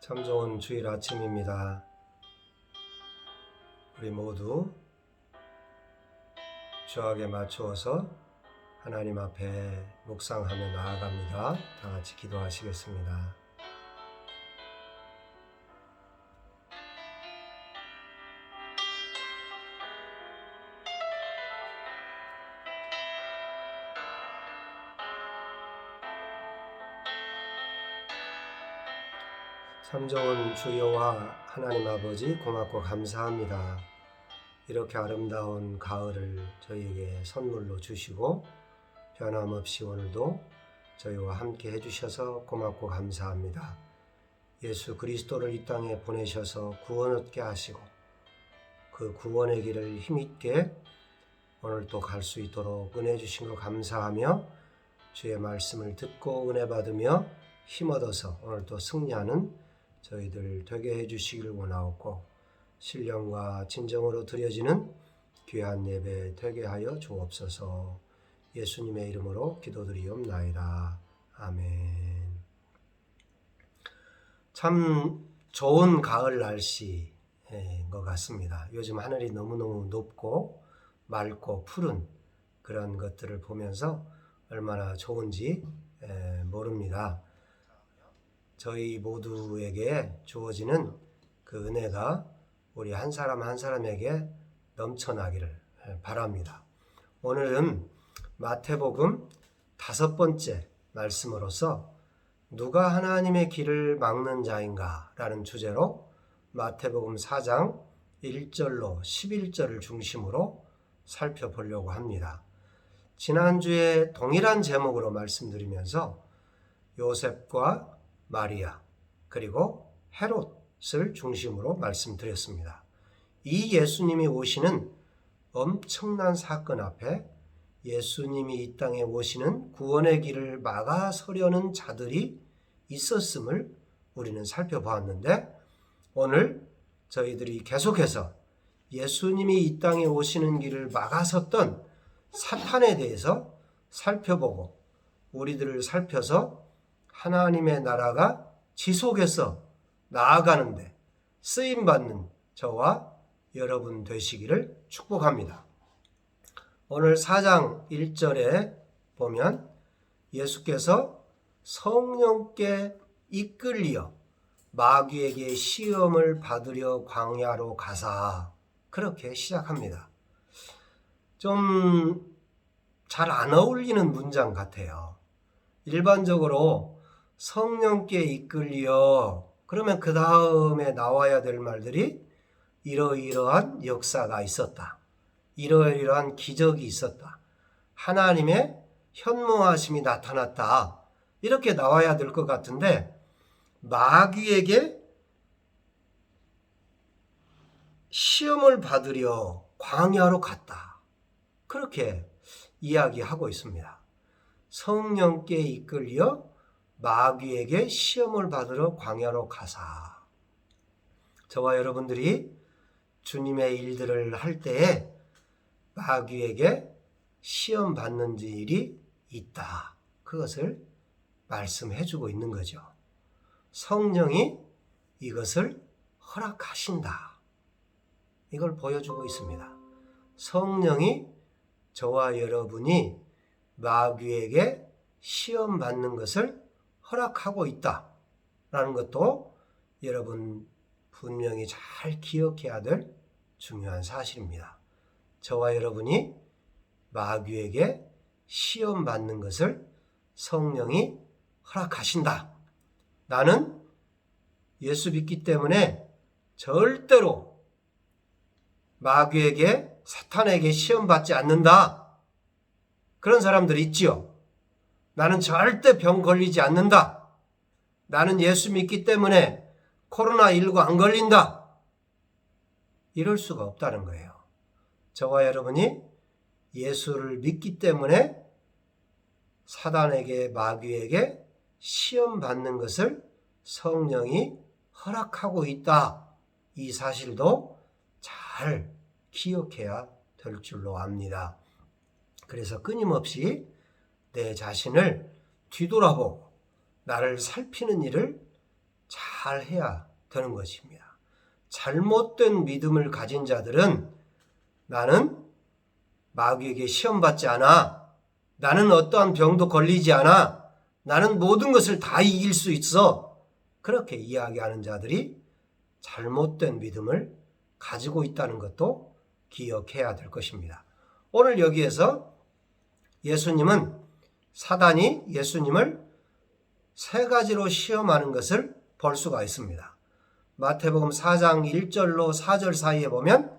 참 좋은 주일 아침입니다. 우리 모두 주악에 맞추어서 하나님 앞에 묵상하며 나아갑니다. 다 같이 기도하시겠습니다. 참 좋은 주 여호와 하나님 아버지 고맙고 감사합니다. 이렇게 아름다운 가을을 저희에게 선물로 주시고 변함없이 오늘도 저희와 함께 해주셔서 고맙고 감사합니다. 예수 그리스도를 이 땅에 보내셔서 구원 얻게 하시고 그 구원의 길을 힘있게 오늘 또 갈 수 있도록 은혜 주신 것 감사하며 주의 말씀을 듣고 은혜 받으며 힘 얻어서 오늘 또 승리하는 저희들 되게 해주시기를 원하옵고 신령과 진정으로 드려지는 귀한 예배 되게 하여 주옵소서. 예수님의 이름으로 기도드리옵나이다. 아멘. 참 좋은 가을 날씨인 것 같습니다. 요즘 하늘이 너무너무 높고 맑고 푸른 그런 것들을 보면서 얼마나 좋은지 모릅니다. 저희 모두에게 주어지는 그 은혜가 우리 한 사람 한 사람에게 넘쳐나기를 바랍니다. 오늘은 마태복음 5번째 말씀으로서 누가 하나님의 길을 막는 자인가 라는 주제로 마태복음 4장 1절로 11절을 중심으로 살펴보려고 합니다. 지난주에 동일한 제목으로 말씀드리면서 요셉과 마리아 그리고 헤롯을 중심으로 말씀드렸습니다. 이 예수님이 오시는 엄청난 사건 앞에 예수님이 이 땅에 오시는 구원의 길을 막아서려는 자들이 있었음을 우리는 살펴보았는데 오늘 저희들이 계속해서 예수님이 이 땅에 오시는 길을 막아섰던 사탄에 대해서 살펴보고 우리들을 살펴서 하나님의 나라가 지속해서 나아가는데 쓰임받는 저와 여러분 되시기를 축복합니다. 오늘 4장 1절에 보면 예수께서 성령께 이끌리어 마귀에게 시험을 받으려 광야로 가사 그렇게 시작합니다. 좀 잘 안 어울리는 문장 같아요. 일반적으로 성령께 이끌려 그러면 그 다음에 나와야 될 말들이 이러이러한 역사가 있었다. 이러이러한 기적이 있었다. 하나님의 현모하심이 나타났다. 이렇게 나와야 될 것 같은데 마귀에게 시험을 받으려 광야로 갔다. 그렇게 이야기하고 있습니다. 성령께 이끌려 마귀에게 시험을 받으러 광야로 가사. 저와 여러분들이 주님의 일들을 할 때에 마귀에게 시험 받는 일이 있다. 그것을 말씀해 주고 있는 거죠. 성령이 이것을 허락하신다. 이걸 보여주고 있습니다. 성령이 저와 여러분이 마귀에게 시험 받는 것을 허락하고 있다라는 것도 여러분 분명히 잘 기억해야 될 중요한 사실입니다. 저와 여러분이 마귀에게 시험 받는 것을 성령이 허락하신다. 나는 예수 믿기 때문에 절대로 마귀에게 사탄에게 시험 받지 않는다. 그런 사람들이 있지요. 나는 절대 병 걸리지 않는다. 나는 예수 믿기 때문에 코로나19 안 걸린다. 이럴 수가 없다는 거예요. 저와 여러분이 예수를 믿기 때문에 사단에게 마귀에게 시험 받는 것을 성령이 허락하고 있다. 이 사실도 잘 기억해야 될 줄로 압니다. 그래서 끊임없이 내 자신을 뒤돌아보고 나를 살피는 일을 잘 해야 되는 것입니다. 잘못된 믿음을 가진 자들은 나는 마귀에게 시험받지 않아. 나는 어떠한 병도 걸리지 않아. 나는 모든 것을 다 이길 수 있어. 그렇게 이야기하는 자들이 잘못된 믿음을 가지고 있다는 것도 기억해야 될 것입니다. 오늘 여기에서 예수님은 사단이 예수님을 세 가지로 시험하는 것을 볼 수가 있습니다. 마태복음 4장 1절로 4절 사이에 보면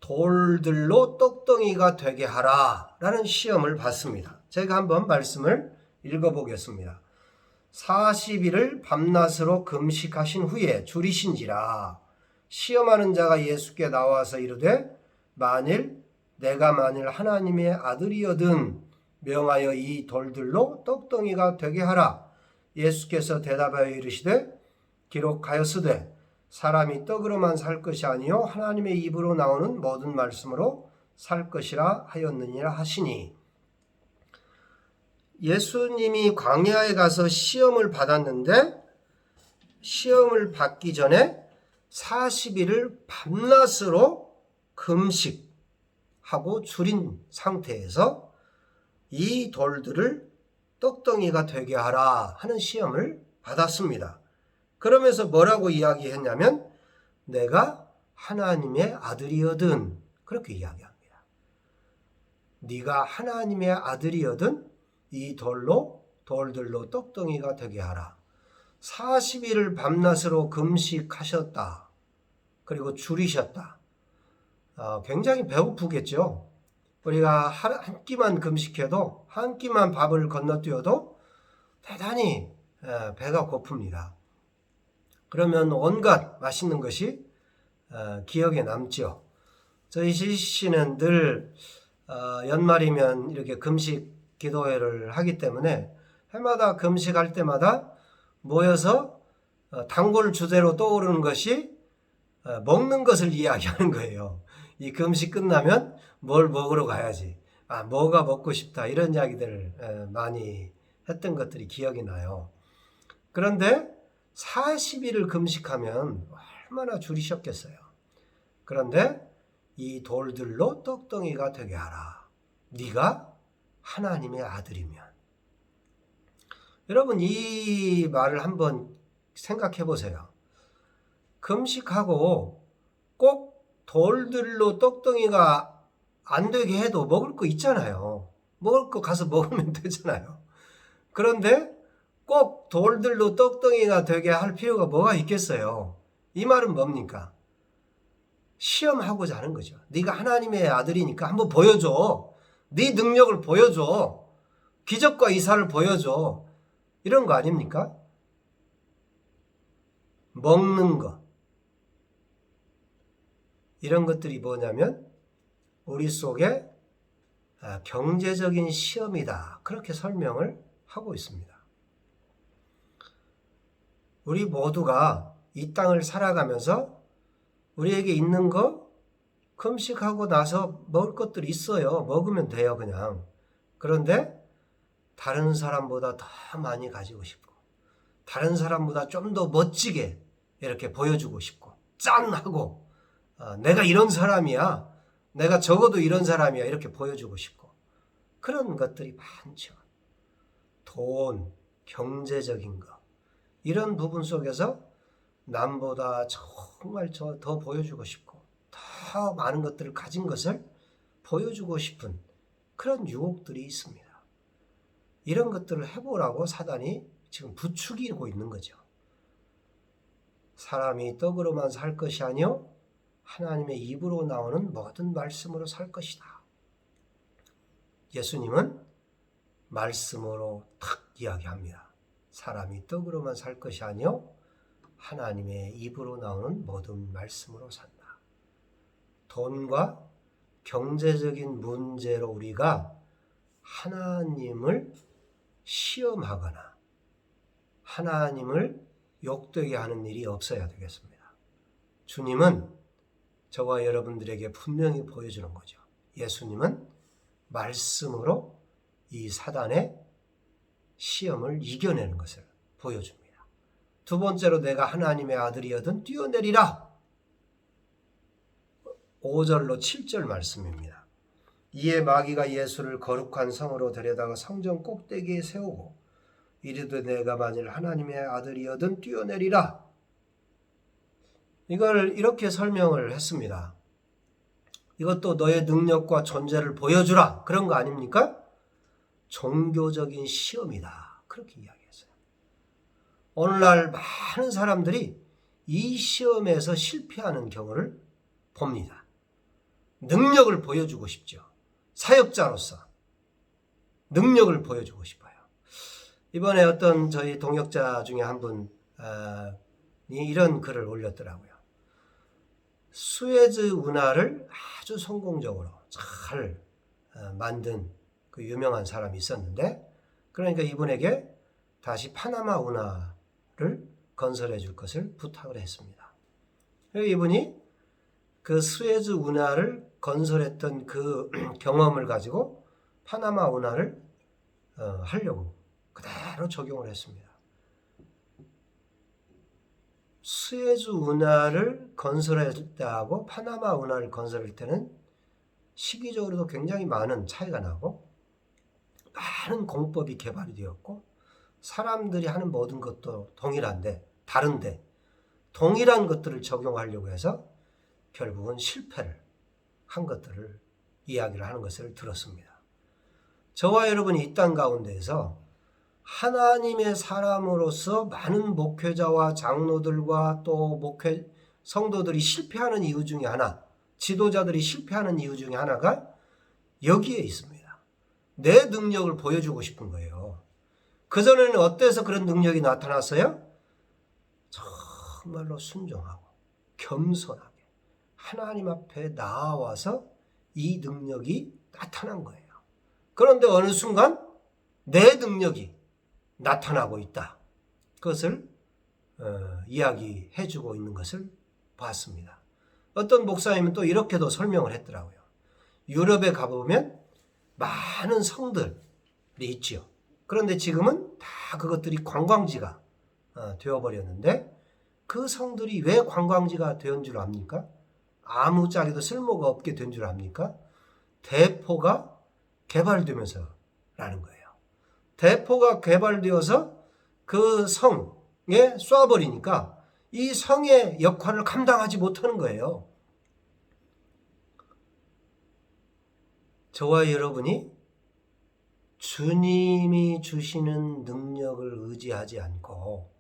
돌들로 떡덩이가 되게 하라 라는 시험을 받습니다. 제가 한번 말씀을 읽어보겠습니다. 40일을 밤낮으로 금식하신 후에 줄이신지라 시험하는 자가 예수께 나와서 이르되 내가 만일 하나님의 아들이거든 명하여 이 돌들로 떡덩이가 되게 하라. 예수께서 대답하여 이르시되 기록하였으되 사람이 떡으로만 살 것이 아니요 하나님의 입으로 나오는 모든 말씀으로 살 것이라 하였느니라 하시니, 예수님이 광야에 가서 시험을 받았는데 시험을 받기 전에 40일을 밤낮으로 금식하고 줄인 상태에서 이 돌들을 떡덩이가 되게 하라 하는 시험을 받았습니다. 그러면서 뭐라고 이야기했냐면 내가 하나님의 아들이거든 그렇게 이야기합니다. 네가 하나님의 아들이거든 이 돌들로 떡덩이가 되게 하라. 40일을 밤낮으로 금식하셨다. 그리고 줄이셨다. 굉장히 배고프겠죠. 우리가 한 끼만 금식해도 한 끼만 밥을 건너뛰어도 대단히 배가 고픕니다. 그러면 온갖 맛있는 것이 기억에 남죠. 저희 CCC는 늘 연말이면 이렇게 금식 기도회를 하기 때문에 해마다 금식할 때마다 모여서 단골 주제로 떠오르는 것이 먹는 것을 이야기하는 거예요. 이 금식 끝나면 뭘 먹으러 가야지. 뭐가 먹고 싶다. 이런 이야기들을 많이 했던 것들이 기억이 나요. 그런데 40일을 금식하면 얼마나 줄이셨겠어요. 그런데 이 돌들로 떡덩이가 되게 하라. 네가 하나님의 아들이면. 여러분 이 말을 한번 생각해 보세요. 금식하고 꼭 돌들로 떡덩이가 안 되게 해도 먹을 거 있잖아요. 먹을 거 가서 먹으면 되잖아요. 그런데 꼭 돌들로 떡덩이가 되게 할 필요가 뭐가 있겠어요? 이 말은 뭡니까? 시험하고자 하는 거죠. 네가 하나님의 아들이니까 한번 보여줘. 네 능력을 보여줘. 기적과 이사를 보여줘. 이런 거 아닙니까? 먹는 거. 이런 것들이 뭐냐면 우리 속에 경제적인 시험이다. 그렇게 설명을 하고 있습니다. 우리 모두가 이 땅을 살아가면서 우리에게 있는 거 금식하고 나서 먹을 것들이 있어요. 먹으면 돼요, 그냥. 그런데 다른 사람보다 더 많이 가지고 싶고 다른 사람보다 좀 더 멋지게 이렇게 보여주고 싶고 짠하고 내가 이런 사람이야. 내가 적어도 이런 사람이야. 이렇게 보여주고 싶고 그런 것들이 많죠. 돈, 경제적인 거 이런 부분 속에서 남보다 정말 더 보여주고 싶고 더 많은 것들을 가진 것을 보여주고 싶은 그런 유혹들이 있습니다. 이런 것들을 해보라고 사단이 지금 부추기고 있는 거죠. 사람이 떡으로만 살 것이 아니요 하나님의 입으로 나오는 모든 말씀으로 살 것이다. 예수님은 말씀으로 탁 이야기합니다. 사람이 떡으로만 살 것이 아니요 하나님의 입으로 나오는 모든 말씀으로 산다. 돈과 경제적인 문제로 우리가 하나님을 시험하거나 하나님을 욕되게 하는 일이 없어야 되겠습니다. 주님은 저와 여러분들에게 분명히 보여주는 거죠. 예수님은 말씀으로 이 사단의 시험을 이겨내는 것을 보여줍니다. 두 번째로 내가 하나님의 아들이거든 뛰어내리라. 5절로 7절 말씀입니다. 이에 마귀가 예수를 거룩한 성으로 데려다가 성전 꼭대기에 세우고 이르되 내가 만일 하나님의 아들이거든 뛰어내리라. 이걸 이렇게 설명을 했습니다. 이것도 너의 능력과 존재를 보여주라. 그런 거 아닙니까? 종교적인 시험이다. 그렇게 이야기했어요. 오늘날 많은 사람들이 이 시험에서 실패하는 경우를 봅니다. 능력을 보여주고 싶죠. 사역자로서 능력을 보여주고 싶어요. 이번에 어떤 저희 동역자 중에 한 분이 이런 글을 올렸더라고요. 수에즈 운하를 아주 성공적으로 잘 만든 그 유명한 사람이 있었는데, 그러니까 이분에게 다시 파나마 운하를 건설해 줄 것을 부탁을 했습니다. 이분이 그 수에즈 운하를 건설했던 그 경험을 가지고 파나마 운하를 하려고 그대로 적용을 했습니다. 수에즈 운하를 건설할 때하고 파나마 운하를 건설할 때는 시기적으로도 굉장히 많은 차이가 나고 많은 공법이 개발이 되었고 사람들이 하는 모든 것도 동일한데 다른데 동일한 것들을 적용하려고 해서 결국은 실패를 한 것들을 이야기를 하는 것을 들었습니다. 저와 여러분이 이 땅 가운데에서 하나님의 사람으로서 많은 목회자와 장로들과 또 성도들이 실패하는 이유 중에 하나, 지도자들이 실패하는 이유 중에 하나가 여기에 있습니다. 내 능력을 보여주고 싶은 거예요. 그전에는 어때서 그런 능력이 나타났어요? 정말로 순종하고 겸손하게 하나님 앞에 나와서 이 능력이 나타난 거예요. 그런데 어느 순간 내 능력이 나타나고 있다. 그것을 이야기해주고 있는 것을 봤습니다. 어떤 목사님은 또 이렇게도 설명을 했더라고요. 유럽에 가보면 많은 성들이 있지요. 그런데 지금은 다 그것들이 관광지가 되어버렸는데 그 성들이 왜 관광지가 된 줄 압니까? 아무짝에도 쓸모가 없게 된 줄 압니까? 대포가 개발되면서라는 거예요. 대포가 개발되어서 그 성에 쏴버리니까 이 성의 역할을 감당하지 못하는 거예요. 저와 여러분이 주님이 주시는 능력을 의지하지 않고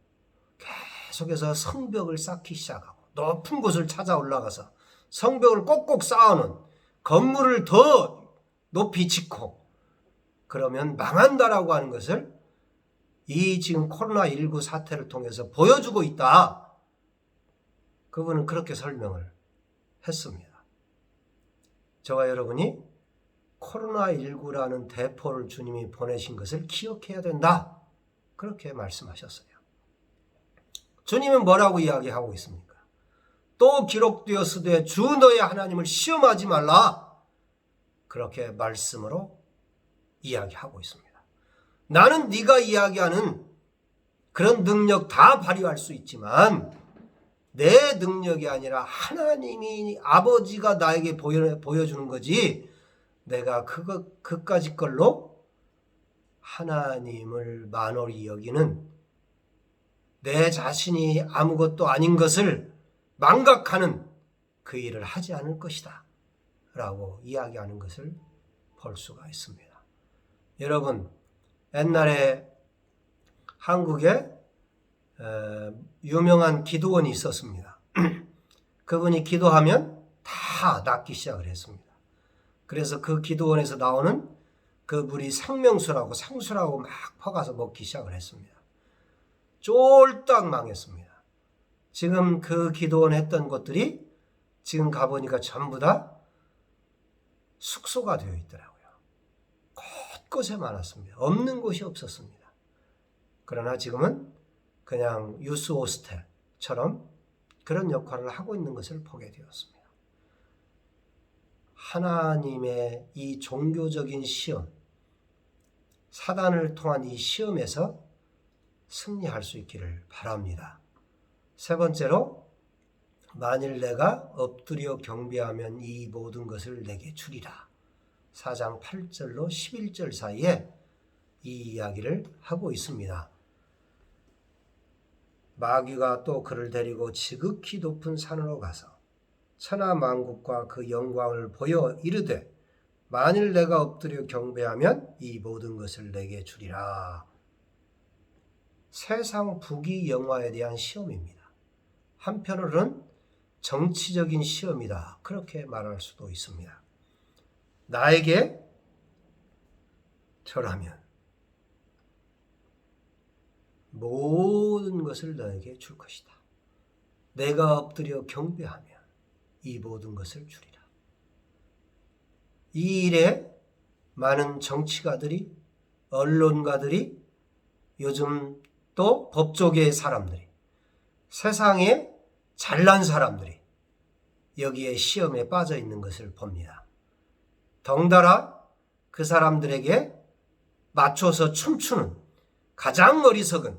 계속해서 성벽을 쌓기 시작하고 높은 곳을 찾아 올라가서 성벽을 꼭꼭 쌓아놓은 건물을 더 높이 짓고 그러면 망한다라고 하는 것을 이 지금 코로나19 사태를 통해서 보여주고 있다. 그분은 그렇게 설명을 했습니다. 저와 여러분이 코로나19라는 대포를 주님이 보내신 것을 기억해야 된다. 그렇게 말씀하셨어요. 주님은 뭐라고 이야기하고 있습니까? 또 기록되었으되 주 너의 하나님을 시험하지 말라. 그렇게 말씀으로 이야기하고 있습니다. 나는 네가 이야기하는 그런 능력 다 발휘할 수 있지만 내 능력이 아니라 하나님이 아버지가 나에게 보여주는 거지 내가 그까짓 걸로 하나님을 만홀히 여기는 내 자신이 아무것도 아닌 것을 망각하는 그 일을 하지 않을 것이다 라고 이야기하는 것을 볼 수가 있습니다. 여러분, 옛날에 한국에 유명한 기도원이 있었습니다. 그분이 기도하면 다 낫기 시작을 했습니다. 그래서 그 기도원에서 나오는 그 물이 생명수라고 생수라고 막 퍼가서 먹기 시작을 했습니다. 쫄딱 망했습니다. 지금 그 기도원 했던 곳들이 지금 가보니까 전부 다 숙소가 되어 있더라고요. 곳곳에 많았습니다. 없는 곳이 없었습니다. 그러나 지금은 그냥 유스 호스텔처럼 그런 역할을 하고 있는 것을 보게 되었습니다. 하나님의 이 종교적인 시험, 사단을 통한 이 시험에서 승리할 수 있기를 바랍니다. 세 번째로, 만일 내가 엎드려 경배하면 이 모든 것을 내게 주리라. 4장 8절로 11절 사이에 이 이야기를 하고 있습니다. 마귀가 또 그를 데리고 지극히 높은 산으로 가서 천하 만국과 그 영광을 보여 이르되 만일 내가 엎드려 경배하면 이 모든 것을 내게 주리라. 세상 부귀영화에 대한 시험입니다. 한편으로는 정치적인 시험이다, 그렇게 말할 수도 있습니다. 나에게 절하면 모든 것을 너에게 줄 것이다. 내가 엎드려 경배하면 이 모든 것을 주리라. 이 일에 많은 정치가들이, 언론가들이, 요즘 또 법조계의 사람들이, 세상에 잘난 사람들이 여기에 시험에 빠져 있는 것을 봅니다. 덩달아 그 사람들에게 맞춰서 춤추는 가장 어리석은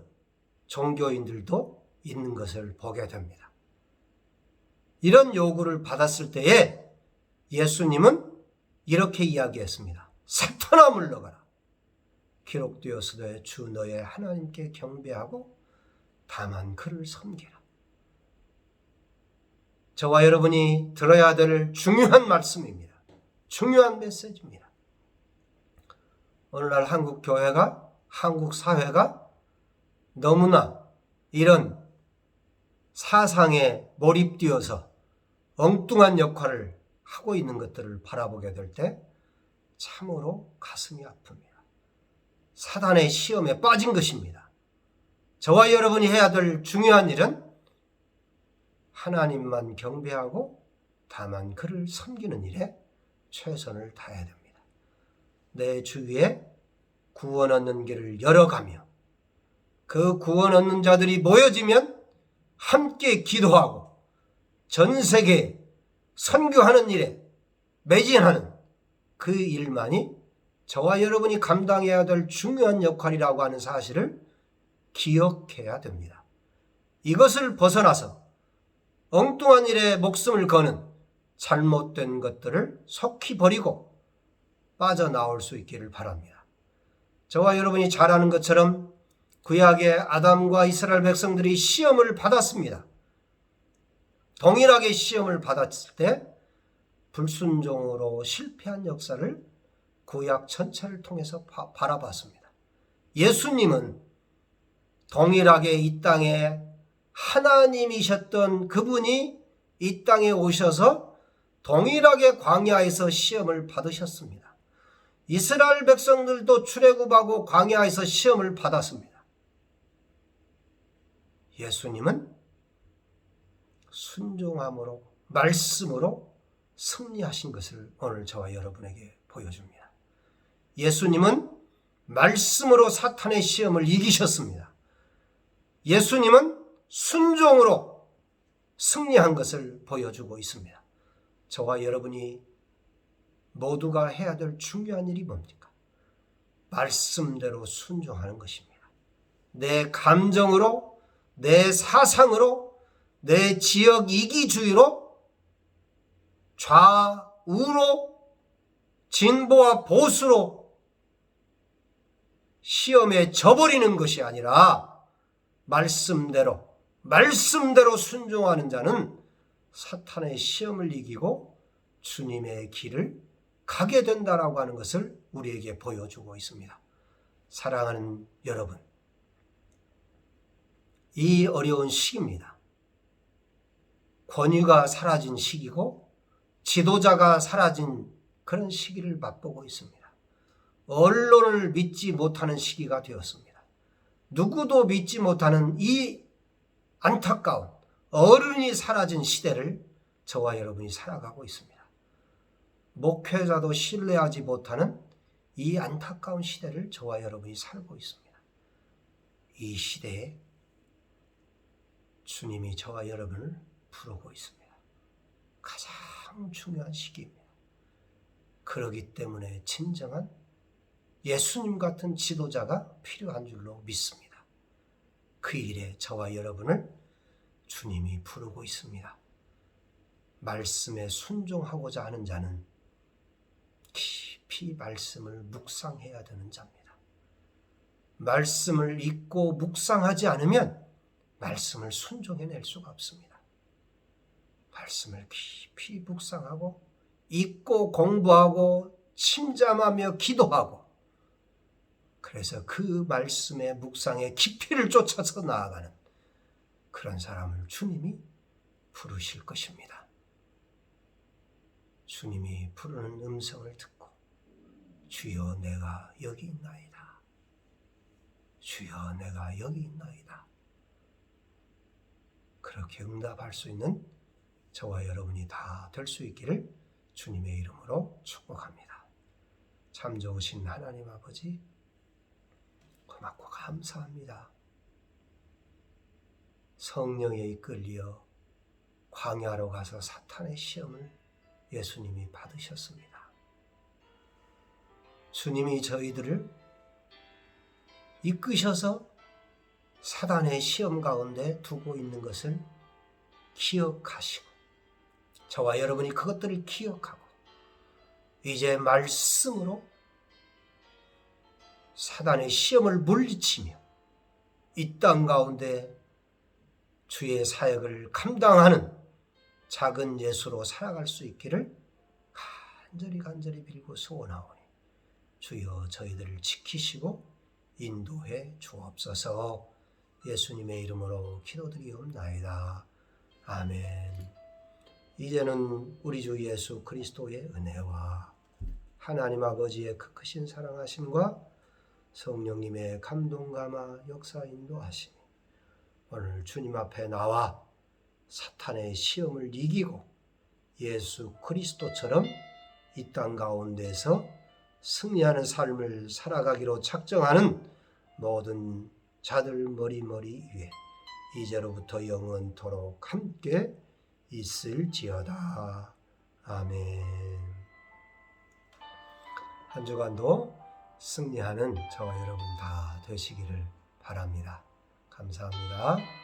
종교인들도 있는 것을 보게 됩니다. 이런 요구를 받았을 때에 예수님은 이렇게 이야기했습니다. 사탄아 물러가라. 기록되었으되 주 너의 하나님께 경배하고 다만 그를 섬기라. 저와 여러분이 들어야 될 중요한 말씀입니다. 중요한 메시지입니다. 오늘날 한국 교회가, 한국 사회가 너무나 이런 사상에 몰입되어서 엉뚱한 역할을 하고 있는 것들을 바라보게 될 때 참으로 가슴이 아픕니다. 사단의 시험에 빠진 것입니다. 저와 여러분이 해야 될 중요한 일은 하나님만 경배하고 다만 그를 섬기는 일에 최선을 다해야 됩니다. 내 주위에 구원 얻는 길을 열어가며 그 구원 얻는 자들이 모여지면 함께 기도하고 전 세계에 선교하는 일에 매진하는 그 일만이 저와 여러분이 감당해야 될 중요한 역할이라고 하는 사실을 기억해야 됩니다. 이것을 벗어나서 엉뚱한 일에 목숨을 거는 잘못된 것들을 속히 버리고 빠져나올 수 있기를 바랍니다. 저와 여러분이 잘 아는 것처럼 구약의 아담과 이스라엘 백성들이 시험을 받았습니다. 동일하게 시험을 받았을 때 불순종으로 실패한 역사를 구약 전체를 통해서 바라봤습니다. 예수님은 동일하게 이 땅에 하나님이셨던 그분이 이 땅에 오셔서 동일하게 광야에서 시험을 받으셨습니다. 이스라엘 백성들도 출애굽하고 광야에서 시험을 받았습니다. 예수님은 순종함으로, 말씀으로 승리하신 것을 오늘 저와 여러분에게 보여줍니다. 예수님은 말씀으로 사탄의 시험을 이기셨습니다. 예수님은 순종으로 승리한 것을 보여주고 있습니다. 저와 여러분이 모두가 해야 될 중요한 일이 뭡니까? 말씀대로 순종하는 것입니다. 내 감정으로, 내 사상으로, 내 지역 이기주의로, 좌우로, 진보와 보수로 시험에 져버리는 것이 아니라 말씀대로 순종하는 자는 사탄의 시험을 이기고 주님의 길을 가게 된다라고 하는 것을 우리에게 보여주고 있습니다. 사랑하는 여러분, 이 어려운 시기입니다. 권위가 사라진 시기고 지도자가 사라진 그런 시기를 맛보고 있습니다. 언론을 믿지 못하는 시기가 되었습니다. 누구도 믿지 못하는 이 안타까운 어른이 사라진 시대를 저와 여러분이 살아가고 있습니다. 목회자도 신뢰하지 못하는 이 안타까운 시대를 저와 여러분이 살고 있습니다. 이 시대에 주님이 저와 여러분을 부르고 있습니다. 가장 중요한 시기입니다. 그렇기 때문에 진정한 예수님 같은 지도자가 필요한 줄로 믿습니다. 그 일에 저와 여러분을 주님이 부르고 있습니다. 말씀에 순종하고자 하는 자는 깊이 말씀을 묵상해야 되는 자입니다. 말씀을 읽고 묵상하지 않으면 말씀을 순종해낼 수가 없습니다. 말씀을 깊이 묵상하고 읽고 공부하고 침잠하며 기도하고, 그래서 그 말씀의 묵상의 깊이를 쫓아서 나아가는 그런 사람을 주님이 부르실 것입니다. 주님이 부르는 음성을 듣고 주여 내가 여기 있나이다. 주여 내가 여기 있나이다. 그렇게 응답할 수 있는 저와 여러분이 다 될 수 있기를 주님의 이름으로 축복합니다. 참 좋으신 하나님 아버지, 고맙고 감사합니다. 성령에 이끌려 광야로 가서 사탄의 시험을 예수님이 받으셨습니다. 주님이 저희들을 이끄셔서 사단의 시험 가운데 두고 있는 것을 기억하시고, 저와 여러분이 그것들을 기억하고 이제 말씀으로 사단의 시험을 물리치며 이 땅 가운데 주의 사역을 감당하는 작은 예수로 살아갈 수 있기를 간절히 빌고 소원하오니 주여 저희들을 지키시고 인도해 주옵소서. 예수님의 이름으로 기도드리옵나이다. 아멘. 이제는 우리 주 예수 그리스도의 은혜와 하나님 아버지의 그 크신 사랑하심과 성령님의 감동 감화 역사 인도하심이 오늘 주님 앞에 나와 사탄의 시험을 이기고 예수 그리스도처럼 이 땅 가운데서 승리하는 삶을 살아가기로 작정하는 모든 자들 머리 위에 이제로부터 영원토록 함께 있을지어다. 아멘. 한 주간도 승리하는 저와 여러분 다 되시기를 바랍니다. 감사합니다.